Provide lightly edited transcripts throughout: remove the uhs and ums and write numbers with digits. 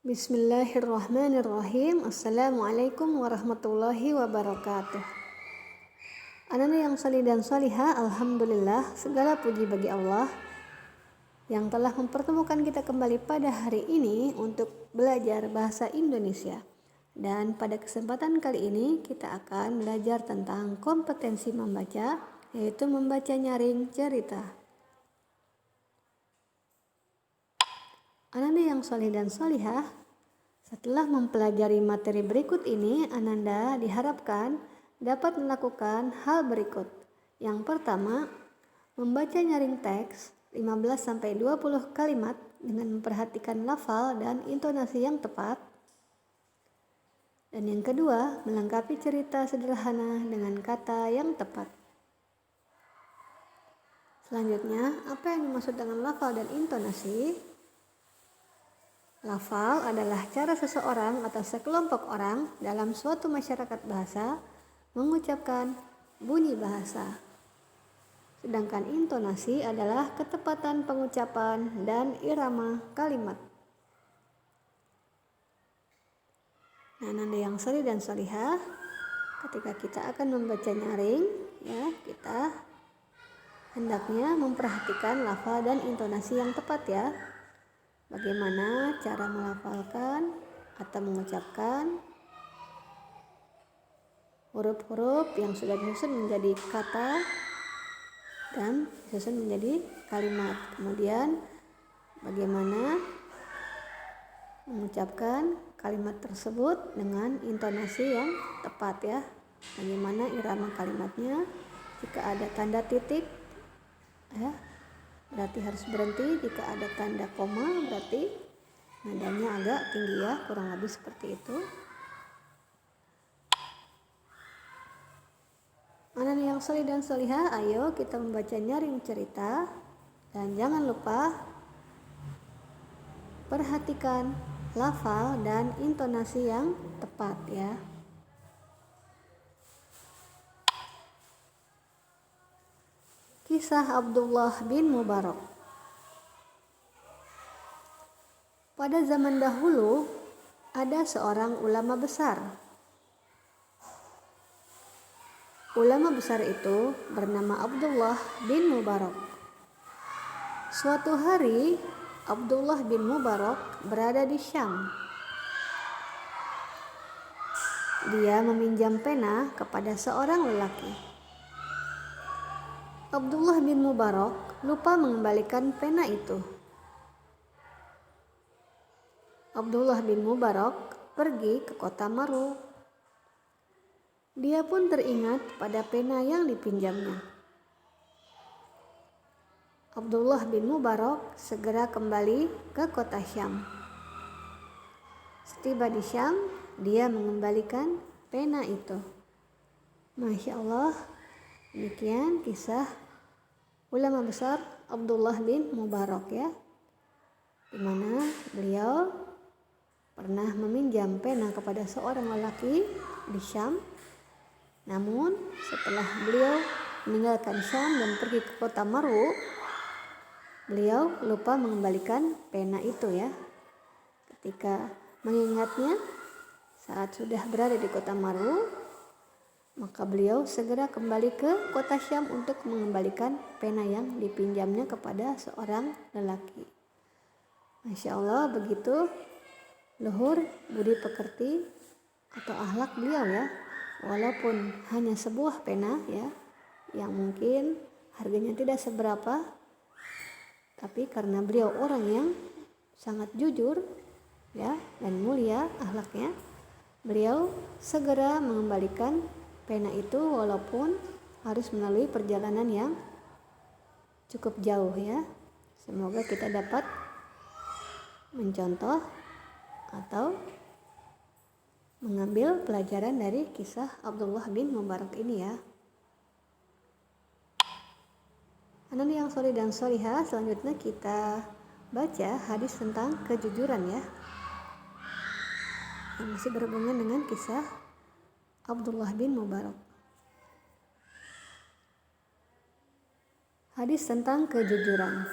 Bismillahirrahmanirrahim. Assalamualaikum warahmatullahi wabarakatuh. Anak yang salih dan salihah, alhamdulillah, segala puji bagi Allah yang telah mempertemukan kita kembali pada hari ini untuk belajar bahasa Indonesia. Dan pada kesempatan kali ini kita akan belajar tentang kompetensi membaca, yaitu membaca nyaring cerita. Ananda yang soleh dan solihah, setelah mempelajari materi berikut ini, Ananda diharapkan dapat melakukan hal berikut. Yang pertama, membaca nyaring teks 15-20 kalimat dengan memperhatikan lafal dan intonasi yang tepat. Dan yang kedua, melengkapi cerita sederhana dengan kata yang tepat. Selanjutnya, apa yang dimaksud dengan lafal dan intonasi? Lafal adalah cara seseorang atau sekelompok orang dalam suatu masyarakat bahasa mengucapkan bunyi bahasa. Sedangkan intonasi adalah ketepatan pengucapan dan irama kalimat. Nah, Nanda yang salih dan salihah, ketika kita akan membaca nyaring, kita hendaknya memperhatikan lafal dan intonasi yang tepat ya. Bagaimana cara melafalkan atau mengucapkan huruf-huruf yang sudah disusun menjadi kata dan disusun menjadi kalimat. Kemudian bagaimana mengucapkan kalimat tersebut dengan intonasi yang tepat ya. Bagaimana irama kalimatnya, jika ada tanda titik ya, berarti harus berhenti. Jika ada tanda koma berarti nadanya agak tinggi ya, kurang lebih seperti itu. Anak yang solih dan solihah, ayo kita membaca nyaring cerita. Dan jangan lupa perhatikan lafal dan intonasi yang tepat ya. Kisah Abdullah bin Mubarak. Pada zaman dahulu ada seorang ulama besar. Ulama besar itu bernama Abdullah bin Mubarak. Suatu hari Abdullah bin Mubarak berada di Syam. Dia meminjam pena kepada seorang lelaki. Abdullah bin Mubarak lupa mengembalikan pena itu. Abdullah bin Mubarak pergi ke kota Maru. Dia pun teringat pada pena yang dipinjamnya. Abdullah bin Mubarak segera kembali ke kota Syam. Setiba di Syam, dia mengembalikan pena itu. Masya Allah, demikian kisah ulama besar Abdullah bin Mubarak ya, di mana beliau pernah meminjam pena kepada seorang lelaki di Syam. Namun setelah beliau meninggalkan Syam dan pergi ke kota Maru, beliau lupa mengembalikan pena itu ya. Ketika mengingatnya saat sudah berada di kota Maru, maka beliau segera kembali ke kota Syam untuk mengembalikan pena yang dipinjamnya kepada seorang lelaki. Masya Allah, begitu luhur budi pekerti atau akhlak beliau ya. Walaupun hanya sebuah pena ya, yang mungkin harganya tidak seberapa, tapi karena beliau orang yang sangat jujur ya dan mulia akhlaknya, beliau segera mengembalikan pena itu walaupun harus melalui perjalanan yang cukup jauh ya. Semoga kita dapat mencontoh atau mengambil pelajaran dari kisah Abdullah bin Mubarak ini ya. Anak yang soleh dan solihah, selanjutnya kita baca hadis tentang kejujuran ya, yang masih berhubungan dengan kisah Abdullah bin Mubarak. Hadis tentang kejujuran.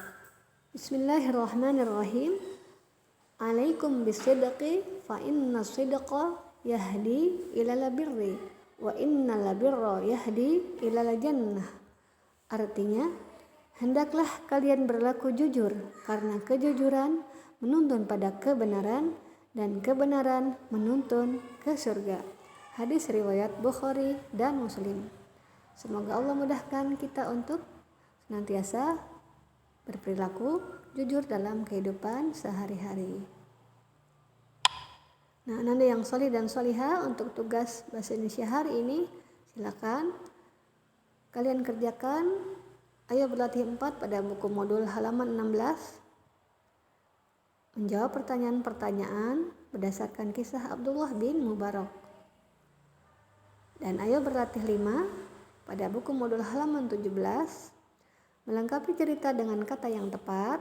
Bismillahirrahmanirrahim. Alaikum bisidqi fa inna sidqa yahdi ilal birri wa innal birra yahdi ilal jannah. Artinya, hendaklah kalian berlaku jujur karena kejujuran menuntun pada kebenaran dan kebenaran menuntun ke surga. Hadis riwayat Bukhari dan Muslim. Semoga Allah mudahkan kita untuk senantiasa berperilaku jujur dalam kehidupan sehari-hari. Nah, Anda yang solih dan solihah, untuk tugas bahasa Indonesia hari ini silakan kalian kerjakan. Ayo berlatih 4 pada buku modul halaman 16. Menjawab pertanyaan-pertanyaan berdasarkan kisah Abdullah bin Mubarak. Dan ayo berlatih 5 pada buku modul halaman 17. Melengkapi cerita dengan kata yang tepat.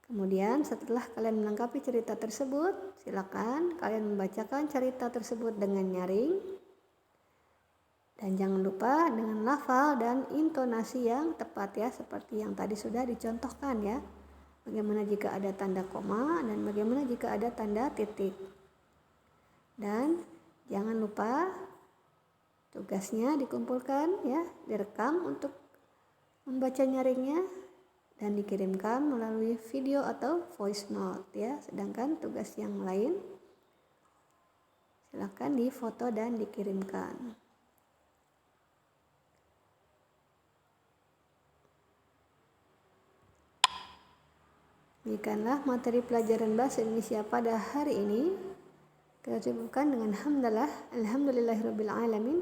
Kemudian setelah kalian melengkapi cerita tersebut, silakan kalian membacakan cerita tersebut dengan nyaring. Dan jangan lupa dengan lafal dan intonasi yang tepat ya, seperti yang tadi sudah dicontohkan ya. Bagaimana jika ada tanda koma dan bagaimana jika ada tanda titik. Dan jangan lupa tugasnya dikumpulkan ya, direkam untuk membaca nyaringnya dan dikirimkan melalui video atau voice note ya. Sedangkan tugas yang lain silakan difoto dan dikirimkan. Demikianlah materi pelajaran bahasa Indonesia pada hari ini. Kita cukupkan dengan hamdalah, alhamdulillahirabbil alamin.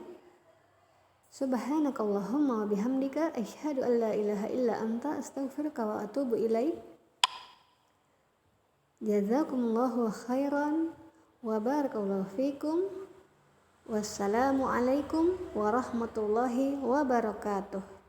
Subhanakallahumma wa bihamdika asyhadu an la ilaha illa anta astaghfiruka wa atubu ilaik. Jazakumullahu khairan wa barakallahu fikum. Wassalamu alaikum warahmatullahi wabarakatuh.